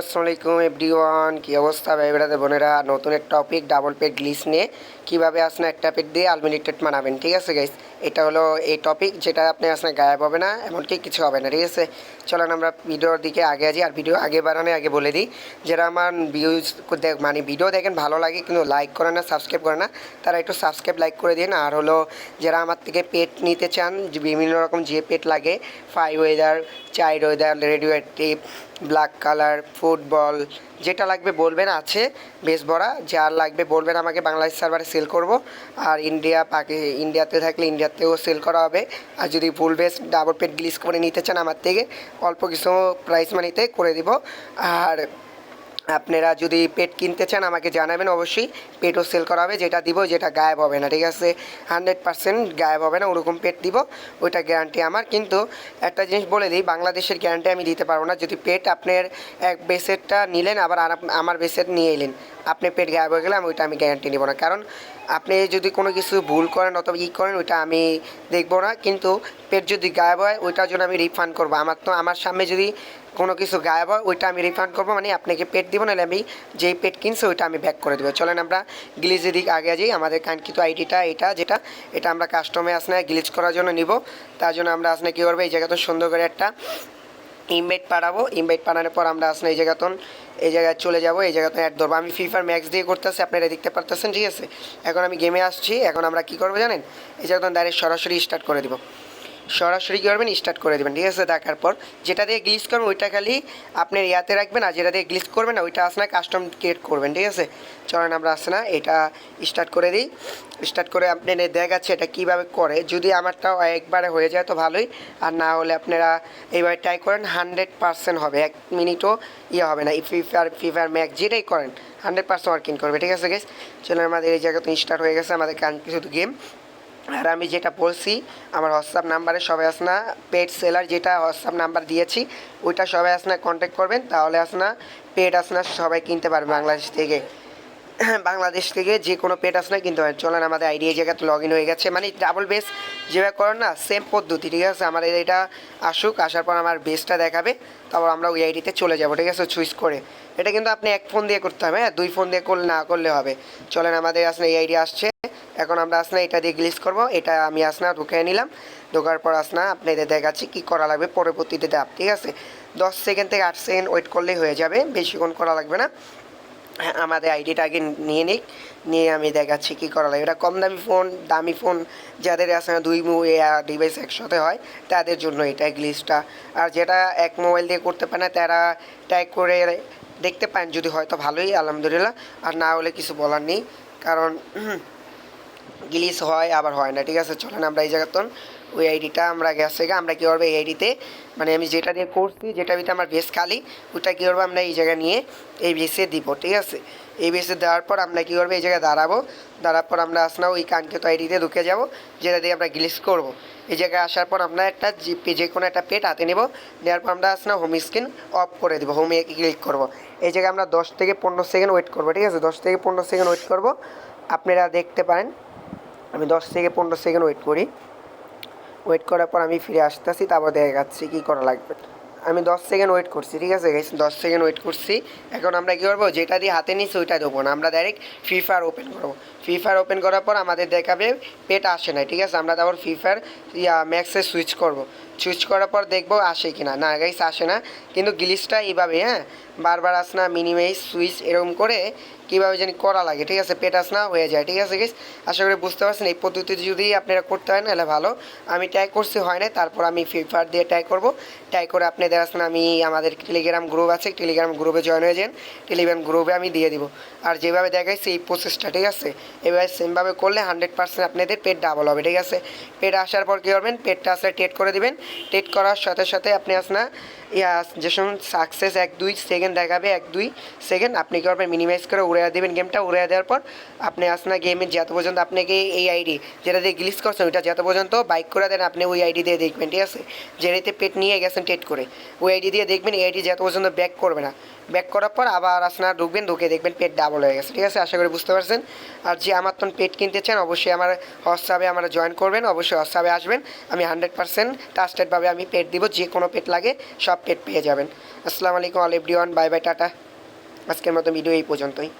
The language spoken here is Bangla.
আসসালামু আলাইকুম এভরিওয়ান, কী অবস্থা ভাই বেড়াতে বোনেরা। নতুন এক টপিক ডাবল পেট গ্লিচ নিয়ে কীভাবে আসলে একটা পেট দিয়ে আনলিমিটেড মানাবেন। ঠিক আছে গাইস, এটা হলো এই টপিক যেটা আপনি আসলে গায়েব হবে না, এমনকি কিছু হবে না। ঠিক আছে, চলেন আমরা ভিডিওর দিকে আগে আছি। আর ভিডিও আগে বাড়ানোর আগে বলে দিই, যারা আমার ভিউজ মানে ভিডিও দেখেন ভালো লাগে কিন্তু লাইক করে না, সাবস্ক্রাইব করে না, তারা একটু সাবস্ক্রাইব লাইক করে দিন। আর হলো যারা আমার থেকে পেট নিতে চান, বিভিন্ন রকম যে পেট লাগে, 5 weather, child weather, radio active, black colour, football, যেটা লাগবে বলবেন, আছে বেশ ভরা। যার লাগবে বলবেন আমাকে, বাংলাদেশ সার্ভারে সেল করব। আর ইন্ডিয়াতে থাকলে ইন্ডিয়াতেও সেল করা হবে। আর যদি ফুল বেস ডাবল পেট গ্লিচ করে নিতে চান আমার থেকে, অল্প কিছু প্রাইস মানিতে করে দিব। আর আপনারা যদি পেট কিনতে চান আমাকে জানাবেন, অবশ্যই পেটও সেল করা হবে। যেটা দিব যেটা গায়েব হবে না, ঠিক আছে, 100% গায়েব হবে না, ওরকম পেট দিব, ওইটা গ্যারান্টি আমার। কিন্তু একটা জিনিস বলে দিই, বাংলাদেশের গ্যারান্টি আমি দিতে পারবো না। যদি পেট আপনার এক বেসেটটা নিলেন, আবার আমার বেসেট নিয়ে এলেন, আপনি পেট গায়েব হয়ে গেলে ওইটা আমি গ্যারান্টি নেব না। কারণ আপনি যদি কোনো কিছু ভুল করেন অথবা করেন, ওইটা আমি দেখবো না। কিন্তু পেট যদি গায়েব হয় ওইটার জন্য আমি রিফান্ড করবো। আমার সামনে যদি কোনো কিছু গায়েব হয় ওইটা আমি রিফান্ড করবো, মানে আপনাকে পেট দিব, নাহলে আমি যেই পেট কিনছি ওইটা আমি ব্যাক করে দেবো। চলেন আমরা গ্লিচের দিক আগে যাই। আমাদের কাঙ্ক্ষিত আইডিটা এটা আমরা কাস্টমে আসলে গ্লিচ করার জন্য নিব। তার জন্য আমরা আসলে কী করবো, এই জায়গাতে সুন্দর করে একটা ইনভাইট পাঠাবো। ইনভাইট পাঠানোর পর আমরা আসলে এই জায়গায় চলে যাব। এই জায়গাতে অ্যাড ধরবো। আমি ফ্রি ফায়ার ম্যাক্স দিয়ে করতেছি, আপনারা দেখতে পারতেছেন। ঠিক আছে, এখন আমি গেমে আসছি। এখন আমরা কী করবো জানেন, এই জায়গাতে ডাইরেক্ট সরাসরি স্টার্ট করে দেবো। সরাসরি কী করবেন, স্টার্ট করে দেবেন। ঠিক আছে, দেখার পর যেটা দিয়ে গ্লিচ করবেন ওইটা খালি আপনার ইয়াতে রাখবেন, আর যেটা দিয়ে গ্লিচ করবেন না ওইটা আসলে কাস্টম ক্রিয়েট করবেন। ঠিক আছে, চলেন আমরা আসলে এটা স্টার্ট করে দিই। স্টার্ট করে আপনি দেখাচ্ছে এটা কীভাবে করে। যদি আমারটাও একবারে হয়ে যায় তো ভালোই, আর না হলে আপনারা এইভাবে ট্রাই করেন, 100% হবে। 1 মিনিটও হবে না। ফ্রি ফায়ার ম্যাক্স যেটাই করেন 100% ওয়ার্কিং করবে। ঠিক আছে গেস, চলেন আমাদের এই জায়গাতে স্টার্ট হয়ে গেছে আমাদের কিছু গেম। আর আমি যেটা বলছি, আমার হোয়াটসঅ্যাপ নাম্বারে সবাই আসনা পেড সেলার যেটা হোয়াটসঅ্যাপ নাম্বার দিয়েছি ওইটা সবাই আসনা কন্ট্যাক্ট করবেন, তাহলে আসনা পেড আসনা সবাই কিনতে পারবে বাংলাদেশ থেকে যে কোনো পেট আসনা কিনতে পারেন। চলেন আমাদের আইডি এই জায়গাতে লগ ইন হয়ে গেছে, মানে ডাবল বেস যেভাবে করেন না, সেম পদ্ধতি। ঠিক আছে, আমার এটা আসার পর আমার বেসটা দেখাবে, তারপর আমরা ওই আইডিতে চলে যাবো। ঠিক আছে, সুইচ করে। এটা কিন্তু আপনি এক ফোন দিয়ে করতে হবে, হ্যাঁ, 2 ফোন দিয়ে না করলে হবে। চলেন আমাদের আসলে এই আইডি আসছে। এখন আমরা আসলে এটা দিয়ে গ্লিচ করবো। এটা আমি আসনা ঢুকে নিলাম। ঢোকার পর আসনা আপনাদের দেখাচ্ছি কী করা লাগবে পরবর্তীতে ধাপ। ঠিক আছে, 10 সেকেন্ড থেকে 8 সেকেন্ড ওয়েট করলেই হয়ে যাবে, বেশিক্ষণ করা লাগবে না। আমাদের আইডিটা আগে নিয়ে আমি দেখাচ্ছি কী করা লাগে। এটা কম দামি ফোন যাদের আছে না, 2 ডিভাইস একসাথে হয়, তাদের জন্য এটা গ্লিচটা। আর যেটা এক মোবাইল দিয়ে করতে পারে না, তারা ট্রাই করে দেখতে পান, যদি হয়তো ভালোই, আলহামদুলিল্লাহ। আর না হলে কিছু বলার নেই, কারণ গ্লিচ হয় আবার হয় না। ঠিক আছে, চলেন আমরা এই জায়গাতন ওই আইডিটা আমরা গেছে আমরা কী করবো, এই আইডিতে মানে আমি যেটা দিয়ে করছি, যেটা ভিতরে আমার বেস খালি, ওটা কী করবো আমরা এই জায়গায় নিয়ে এই বেসে দিব। ঠিক আছে, এই বেসে দেওয়ার পর আমরা কী করবো, এই জায়গায় দাঁড়ার পর আমরা আসনা ওই কাঙ্ক্ষিত আইডিতে ঢুকে যাব, যেটা দিয়ে আমরা গ্লিচ করব। এই জায়গায় আসার পর আমরা একটা যে কোনো একটা পেট হাতে নেব। নেওয়ার পর আমরা আসনা হোম স্ক্রিন অফ করে দেবো, হোমে ক্লিক করব। এই জায়গায় আমরা 10 থেকে 15 সেকেন্ড ওয়েট করবো। ঠিক আছে, 10 থেকে 15 সেকেন্ড ওয়েট করব। আপনারা দেখতে পারেন আমি 10 থেকে 15 সেকেন্ড ওয়েট করার পর আমি ফিরে আসতেছি, তারপর দেখাচ্ছি কী করা লাগবে। আমি 10 সেকেন্ড ওয়েট করছি। ঠিক আছে গাইস, 10 সেকেন্ড ওয়েট করছি। এখন আমরা কী করবো, যেটা দিয়ে হাতে নিচ্ছি ওইটা দেবো না, আমরা ডাইরেক্ট ফ্রি ফায়ার ওপেন করবো। ফ্রি ফায়ার ওপেন করার পর আমাদের দেখাবে পেট আসে না। ঠিক আছে, আমরা তারপর ফ্রি ফায়ার ম্যাক্সে সুইচ করবো। সুইচ করার পর দেখবো আসে কি না। না গাইস, আসে না। কিন্তু গ্লিচটা এইভাবে, হ্যাঁ, বারবার আসনা মিনিমাইজ সুইচ এরকম করে কীভাবে জানি করা লাগে। ঠিক আছে, পেট আসনা হয়ে যায়। ঠিক আছে গাইস, আশা করি বুঝতে পারছেন। এই পদ্ধতিতে যদি আপনারা করতে হয় না, তাহলে ভালো। আমি ট্রাই করছি, হয় না, তারপর আমি ফ্রি ফায়ার দিয়ে ট্রাই করবো। ট্রাই করে আপনাদের আসলে আমি আমাদের টেলিগ্রাম গ্রুপ আছে, টেলিগ্রাম গ্রুপে জয়েন হয়ে যান। টেলিগ্রাম গ্রুপে আমি দিয়ে দিব। আর যেভাবে দেখাইছি এই প্রসেসটা, ঠিক আছে, এভাবে সেমভাবে করলে 100% আপনাদের পেট ডাবল হবে। ঠিক আছে, পেট আসার পর কী করবেন, পেটটা আসলে টেট করে দেবেন। টেট করার সাথে সাথে আপনি আসনা যে সময় সাকসেস 1-2 সেকেন্ড দেখাবে, 1-2 সেকেন্ড আপনি কী করবেন, মিনিমাইজ করে উড়ে দেবেন গেমটা। উড়ে দেওয়ার পর আপনি আসনা গেমের যত পর্যন্ত আপনাকে এই আইডি যেটা দিয়ে গ্লিচ করছেন ওইটা যত পর্যন্ত বাইক করে দেন, আপনি ওই আইডি দিয়ে দেখবেন। ঠিক আছে, যেটাতে পেট নিয়ে গেছেন টেট করে, ওই আইডি দিয়ে দেখবেন। এই আইডি যত পর্যন্ত ব্যাক করবে না, ব্যাক করার পর আবার আপনারা ঢুকবেন, ঢুকে দেখবেন পেট ডাবল হয়ে গেছে। ঠিক আছে, আশা করি বুঝতে পারছেন। আর যে আমার তখন পেট কিনতে চান অবশ্যই আমার হোয়াটসঅ্যাপে আমরা জয়েন করবেন, অবশ্যই হোয়াটসঅ্যাপে আসবেন। আমি 100% ট্রাস্টেডভাবে আমি পেট দিব, যে কোনো পেট লাগে সব পেট পেয়ে যাবেন। আসসালামু আলাইকুম all everyone, bye bye, tata. আজকের মতো ভিডিও এই পর্যন্তই।